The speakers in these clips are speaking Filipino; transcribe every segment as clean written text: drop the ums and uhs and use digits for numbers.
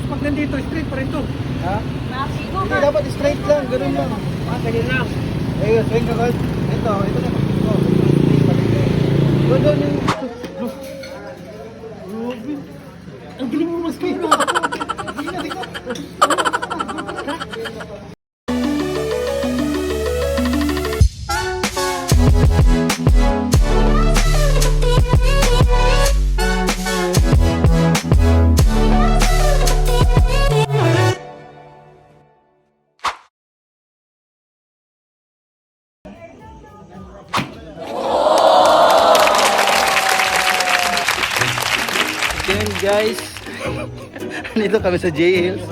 pag nandito, straight pa rin to. Ha? Hindi, dapat straight lang, ganun lang. Ganyan lang. Eh, swing ka ba? Ito na. Doon yung... Ang galing mo mas kayo. Yan guys, dito kami sa J-Hills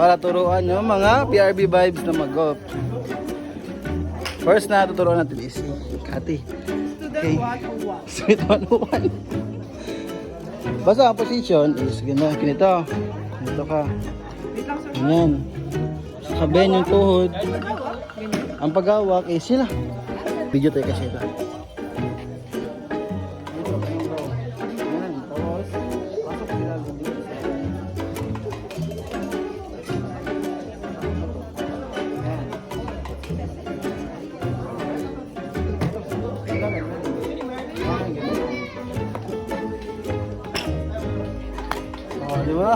para turuan nyo mga PRB vibes na mag-golf. First na tuturuan natin is si Kati. Okay. Student 101. Basta ang position is ganito ka. Ganyan. Sabihin yung tuhod. Ang paghawak is sila. Video tayo kasi ito. Diba?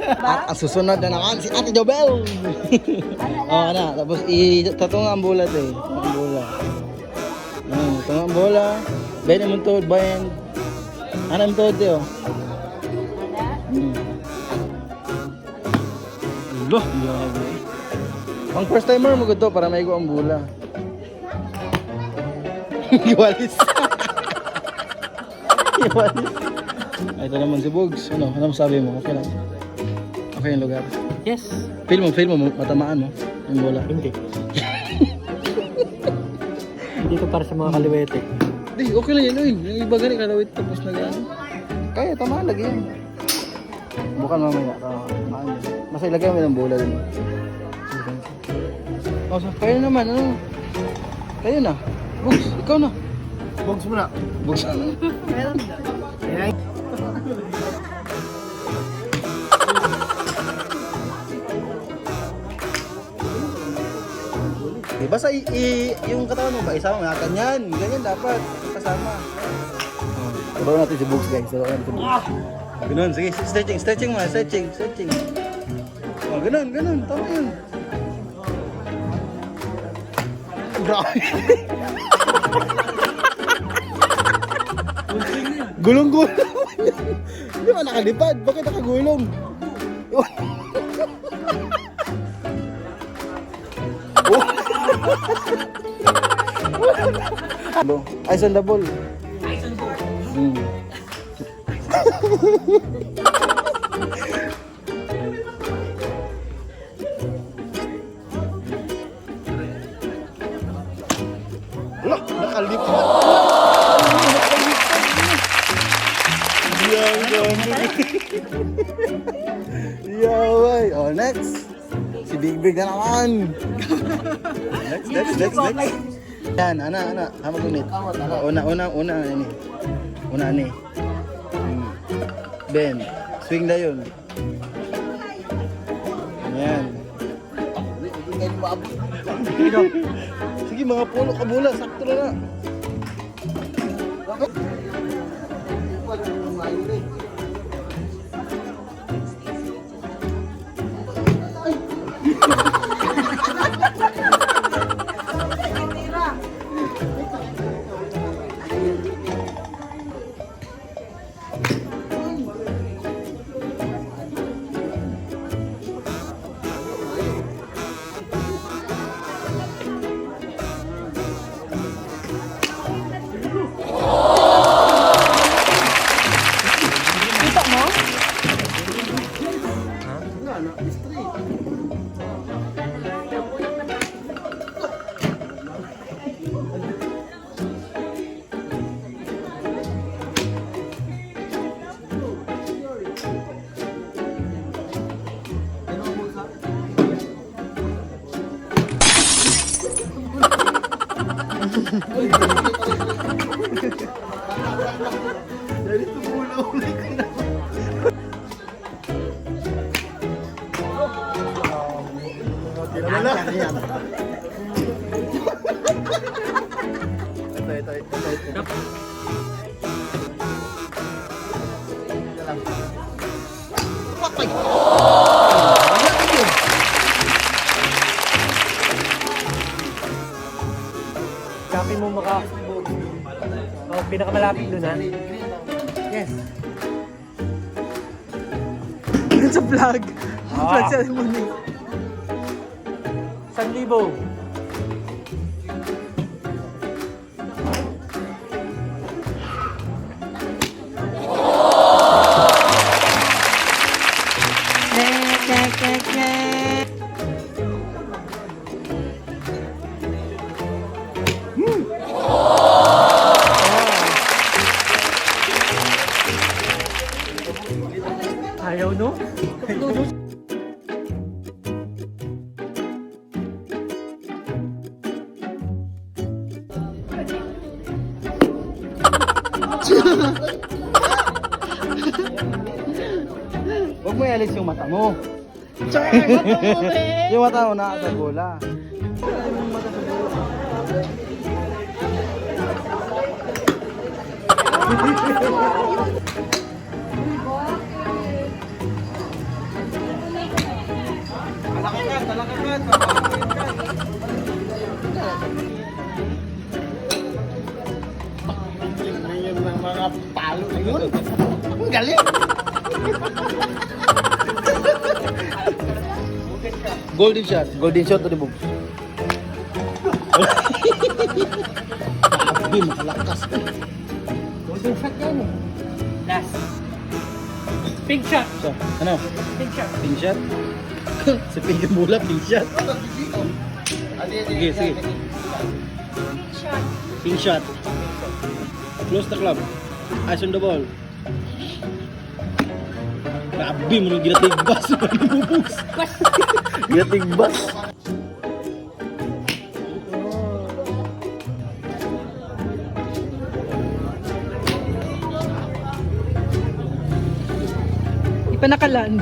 At ang susunod na naman si Ate Jobel. Ano? Tapos itatunga ang bulat eh. Ang bola. Tatunga ang bola. Bayan naman to, bayan. Ano ang to, Teo? Loh, grabe. Ang first timer mo to para maigo ang bola. Iwalis. Iwalis. Ito naman si Bugs. Ano masabi mo? Okay lang. Okay yung lugar. Yes. Feel mo, matamaan mo yung bola. Hindi. Hindi ko para sa mga kaliwete. Hindi, okay lang yun. Yung iba ganit kalawit tapos nag-ano. Kaya, tamaan lagi yan. Bukan mamaya. Tamaan yan. Masa ilagay mo yung bola din. Oh, so, kayo naman, ano? Kayo na. Bugs, ikaw na. Bugs mo na. Bugs. Meron na. Ayan. Basta yung katawan mo ba, isama mo, ganyan dapat, kasama. Turuan natin si Bugs guys, turuan natin si Bugs. Ganun, sige, stretching mo, stretching. Oh, ganun, tama yun. Grabe. Gulong-gulong. Di ba nakalipad? Bakit nakagulong? Ice on the ball. Loh, nakalipad. Yaway. Oh, next. Si Big na naman. Next. Yan, ana. Hama gunit. Una ini. Una ni. Ben, swing na yun. Yan. Sige, mga pulo ka muna. Sakto na. Kapin mo maka... Oh, pinakamalapit doon ha. Yes. Dun sa vlog. Vlog ceremony. 1,000. Ayaw no? Huwag mo ialis yung mata mo. Yung mata mo na sa bola. Yung mga palo na yun. Ang galing. Golden shot. Golden shot to the book. Sabi, makalakas ka. Golden shot yan eh. Last. Pink shot. So, ano? Pink shot. Pink shot? Sa pink yung bola, pink shot. Sige, sige. Pink shot. Close the club. Eyes on the ball. Grabe mo nung ginatigbas. Ginatigbas. Di pa nakaland.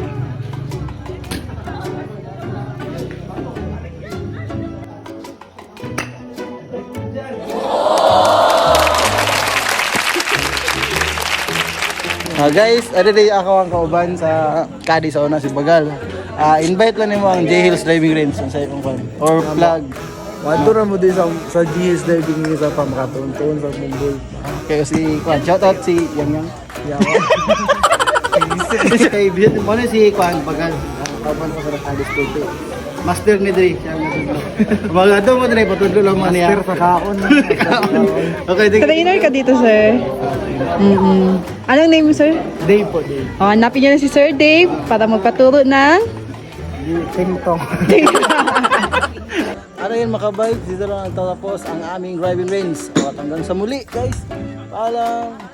Guys, ari ako ang kauban sa Kadi sa una si Bagal. Invite lang nimo ang J Hills Driving Range sa imong fan or plug. Wadto ra mo din sa GS Diving sa pamakatuon sa Mongol. Kaya si Kwan, shout out si Yang Yang. Yawa. Kaibigan mo na si Kwan Bagal. Kauban ko sa Kadi School. Master ni Dre, siya mo. Mga daw mo Dre, patudlo lang man niya. Master sa kaon. Okay, Trainer ka dito, sir. Anong name mo, sir? Dave po, Dave. Oh, hanapin niyo na si Sir Dave para magpaturo ng... Tingtong. Ano yun makabike, dito lang natapos ang aming driving range. At hanggang sa muli guys, paalam!